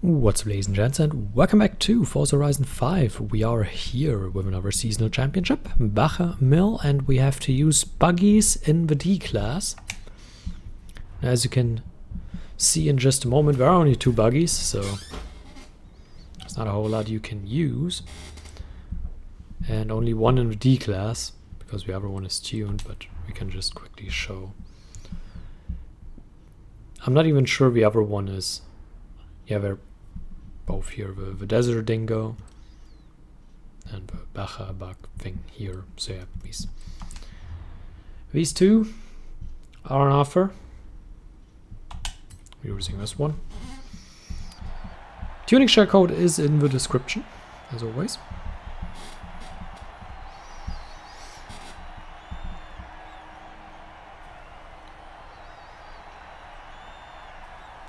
What's up, ladies and gents, and welcome back to Forza Horizon 5. We are here with another seasonal championship, Baja Mill, and we have to use buggies in the D class. As you can see in just a moment, there are only 2 buggies, so there's not a whole lot you can use. And only 1 in the D class, because the other one is tuned, but we can just quickly show. I'm not even sure the other one is. Yeah, they're both here, the Desert Dingo and the Baja bug thing here. So yeah, these 2 are on offer. We're using this one. Tuning share code is in the description, as always.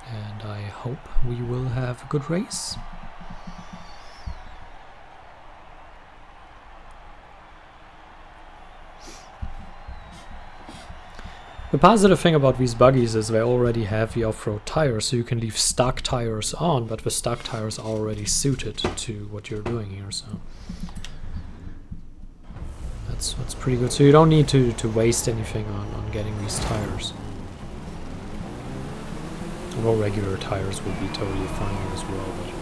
And I hope we will have a good race. The positive thing about these buggies is they already have the off-road tires, so you can leave stock tires on, but the stock tires are already suited to what you're doing here, so that's pretty good. So you don't need to waste anything on getting these tires. Well, regular tires would be totally fine here as well, but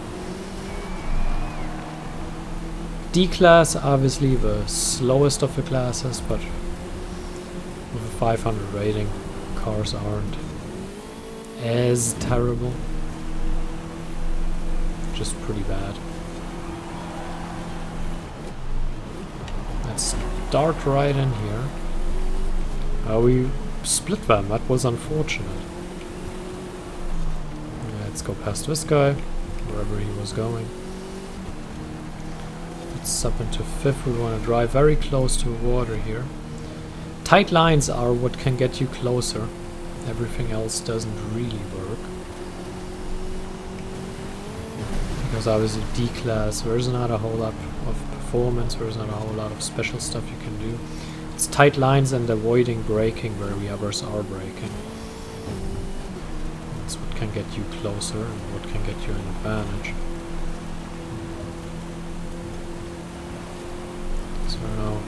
D class, obviously the slowest of the classes, but with a 500 rating, cars aren't as terrible, just pretty bad. Let's start right in here. We split them, that was unfortunate. Let's go past this guy, wherever he was going. Let's up into 5th. We want to drive very close to the water here. Tight lines are what can get you closer. Everything else doesn't really work. Because obviously D class, there's not a whole lot of performance, there's not a whole lot of special stuff you can do. It's tight lines and avoiding braking where the others are braking. What can get you closer and what can get you an advantage. So now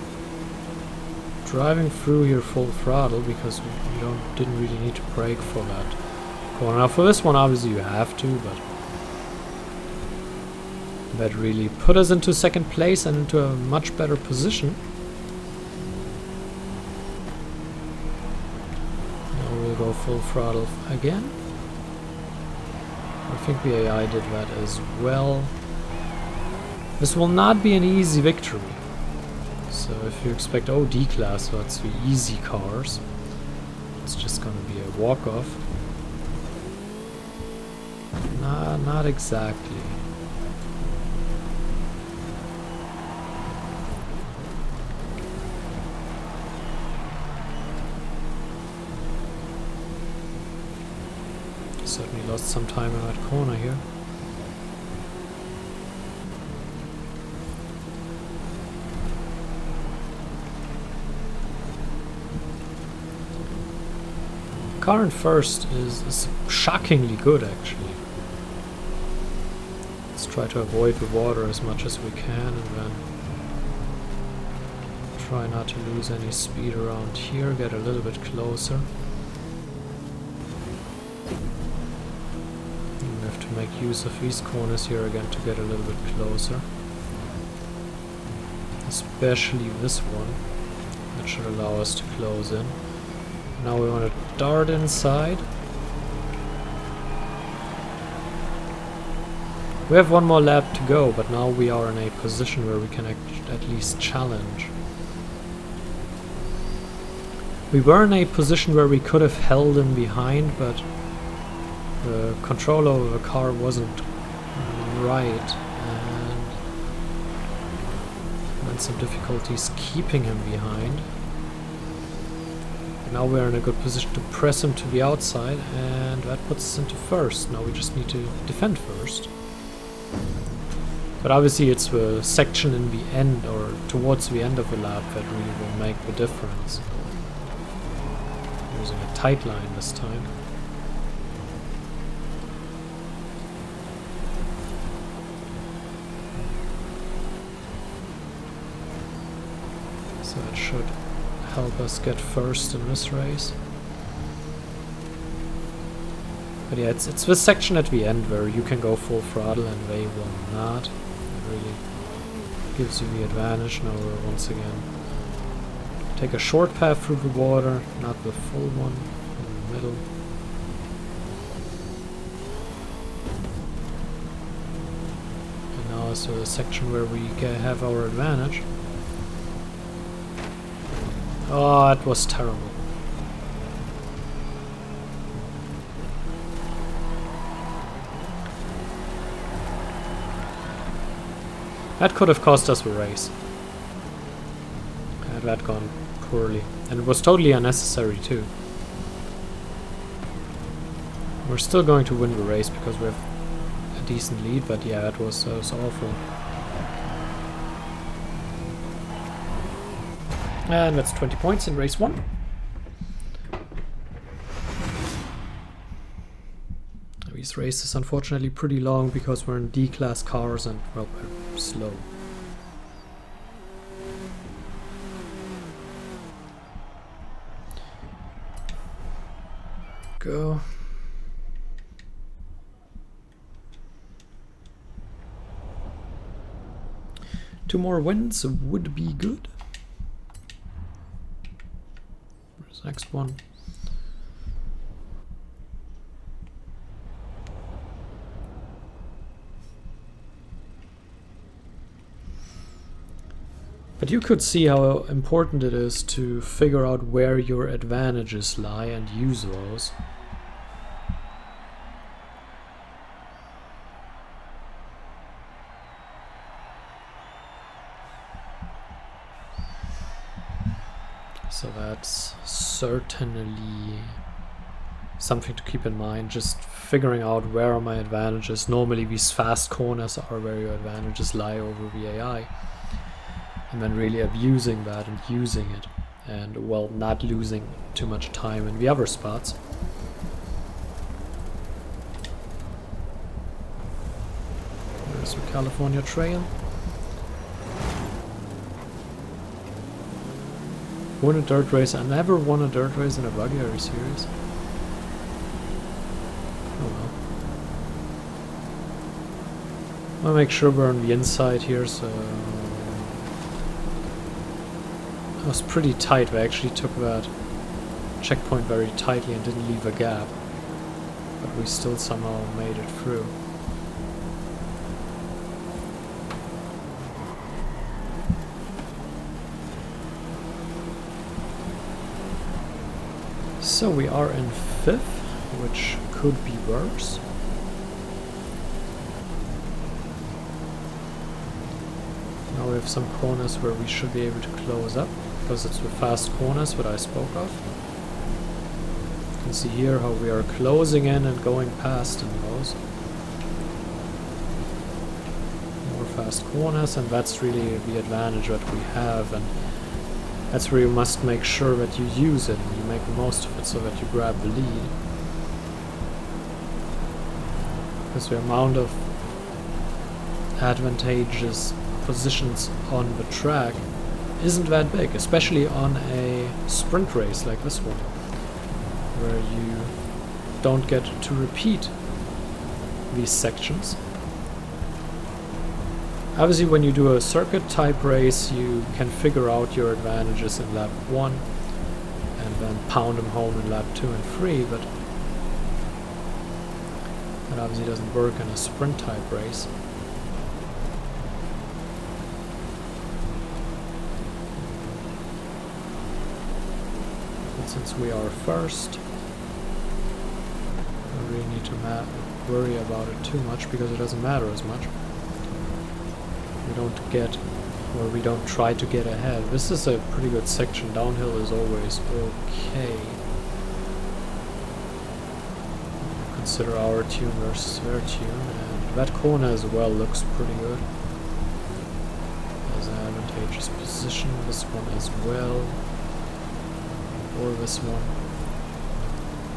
driving through here full throttle because we didn't really need to brake for that corner. Now for this one obviously you have to, but that really put us into 2nd place and into a much better position. Now we'll go full throttle again. I think the AI did that as well. This will not be an easy victory. So if you expect, oh, D class, so that's the easy cars, it's just going to be a walk-off. Not exactly. Certainly lost some time in that corner here. Car in 1st is shockingly good, actually. Let's try to avoid the water as much as we can and then try not to lose any speed around here, get a little bit closer. Make use of these corners here again to get a little bit closer. Especially this one. That should allow us to close in. Now we want to dart inside. We have 1 more lap to go, but now we are in a position where we can at least challenge. We were in a position where we could have held him behind, but the control over the car wasn't right, and had some difficulties keeping him behind. Now we're in a good position to press him to the outside, and that puts us into 1st. Now we just need to defend 1st. But obviously it's the section in the end, or towards the end of the lap, that really will make the difference. Using a tight line this time. So it should help us get first in this race. But yeah, it's this section at the end where you can go full throttle and they will not. It really gives you the advantage. Now we're once again take a short path through the water, not the full one, in the middle. And now is the section where we have our advantage. Oh, it was terrible. That could have cost us the race. Had that gone poorly. And it was totally unnecessary too. We're still going to win the race because we have a decent lead, but yeah, that was so awful. And that's 20 points in race 1. These races unfortunately pretty long because we're in D-class cars and, well, we're slow. Go. Two more wins would be good. Where's the next one? But you could see how important it is to figure out where your advantages lie and use those. So that's certainly something to keep in mind, just figuring out where are my advantages. Normally these fast corners are where your advantages lie over the AI. And then really abusing that and using it. And, well, not losing too much time in the other spots. There's the California Trail. Won a dirt race. I never won a dirt race in a buggy. Are you serious? Oh well. I'll make sure we're on the inside here, so... It was pretty tight. We actually took that checkpoint very tightly and didn't leave a gap. But we still somehow made it through. So we are in 5th, which could be worse. Now we have some corners where we should be able to close up, because it's the fast corners that I spoke of. You can see here how we are closing in and going past in those. More fast corners, and that's really the advantage that we have, and that's where you must make sure that you use it and you make the most of it so that you grab the lead. Because the amount of advantageous positions on the track isn't that big, especially on a sprint race like this one, where you don't get to repeat these sections. Obviously when you do a circuit type race you can figure out your advantages in lap 1 and then pound them home in lap 2 and 3, but that obviously doesn't work in a sprint type race. Since we are first, we really need to worry about it too much because it doesn't matter as much. We don't get, or we don't try to get ahead. This is a pretty good section. Downhill is always okay. Consider our tune versus their tune, and that corner as well looks pretty good. There's an advantageous position. This one as well. Or this one.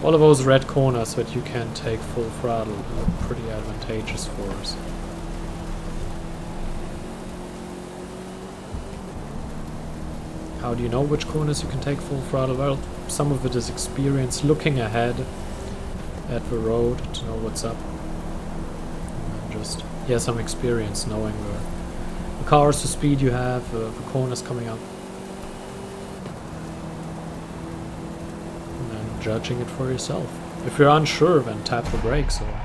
All of those red corners that you can take full throttle look pretty advantageous for us. How do you know which corners you can take full throttle? Well, some of it is experience, looking ahead at the road to know what's up. And just, yeah, some experience knowing the cars, the speed you have, the corners coming up. And then judging it for yourself. If you're unsure, then tap the brakes or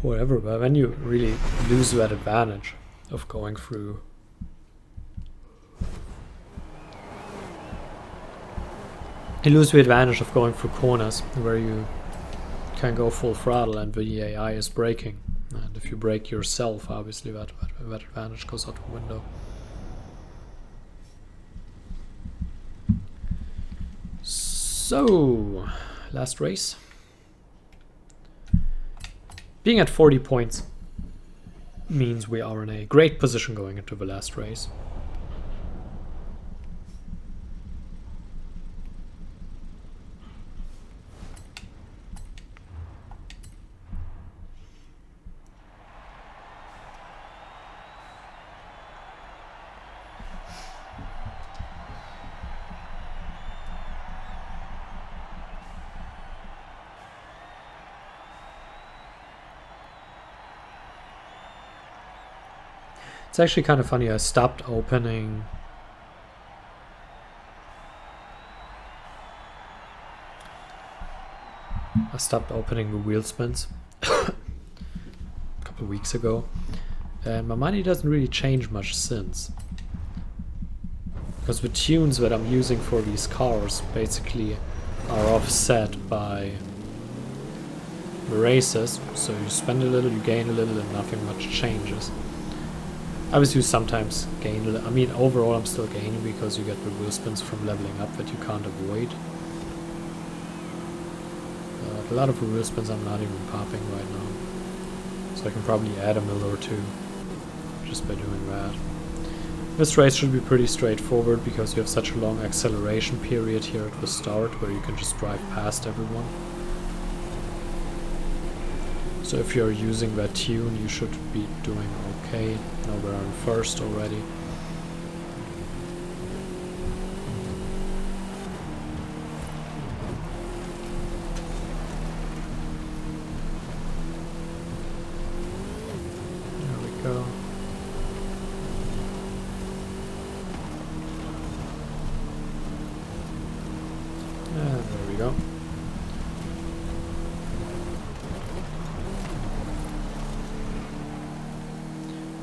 whatever, but then you really lose that advantage of going through. You lose the advantage of going through corners where you can go full throttle and the AI is braking. And if you brake yourself, obviously that advantage goes out the window. So, last race. Being at 40 points means we are in a great position going into the last race. It's actually kind of funny, I stopped opening the wheel spins a couple of weeks ago, and my money doesn't really change much since, because the tunes that I'm using for these cars basically are offset by the races, so you spend a little, you gain a little, and nothing much changes. Obviously you sometimes gain a little. I mean, overall I'm still gaining because you get the wheel spins from leveling up that you can't avoid. A lot of the wheel spins I'm not even popping right now, so I can probably add a mil or two just by doing that. This race should be pretty straightforward because you have such a long acceleration period here at the start where you can just drive past everyone. So if you're using that tune, you should be doing okay. Now we're on first already. There we go. And there we go.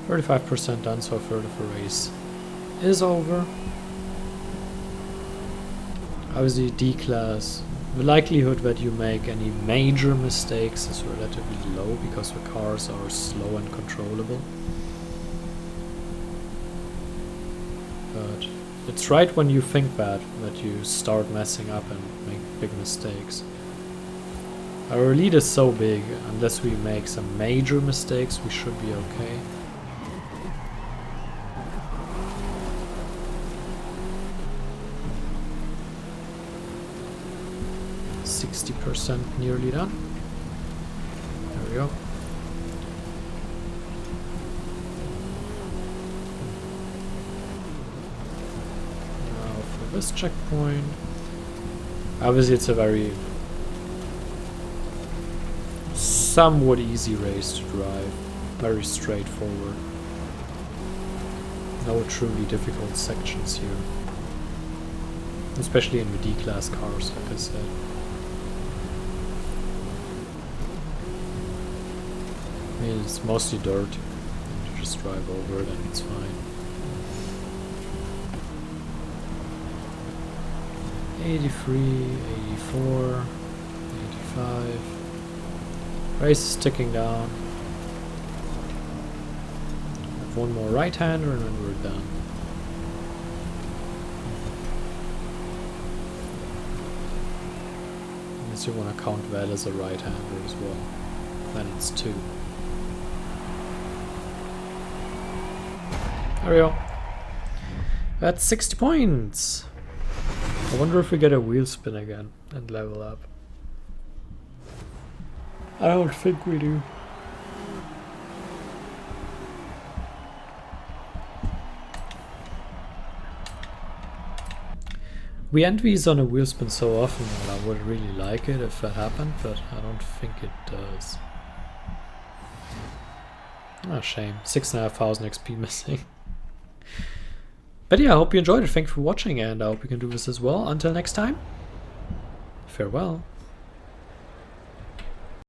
%35 done, so a third of the race is over. Obviously D-Class, the likelihood that you make any major mistakes is relatively low because the cars are slow and controllable. But it's right when you think that you start messing up and make big mistakes. Our lead is so big, unless we make some major mistakes, we should be okay. %, nearly done. There we go. Now for this checkpoint, obviously it's a very somewhat easy race to drive, very straightforward. No truly difficult sections here, especially in the D-Class cars, like I said. I mean, it's mostly dirt, and you just drive over it and it's fine. 83, 84, 85. Race is ticking down. Have one more right-hander and then we're done. Unless you want to count that as a right-hander as well. Then it's 2. There we go. That's 60 points. I wonder if we get a wheel spin again and level up. I don't think we do. We envies on a wheel spin so often, and I would really like it if that happened, but I don't think it does. Ah, shame. 6,500 XP missing. But yeah, I hope you enjoyed it. Thank you for watching, and I hope you can do this as well. Until next time, farewell.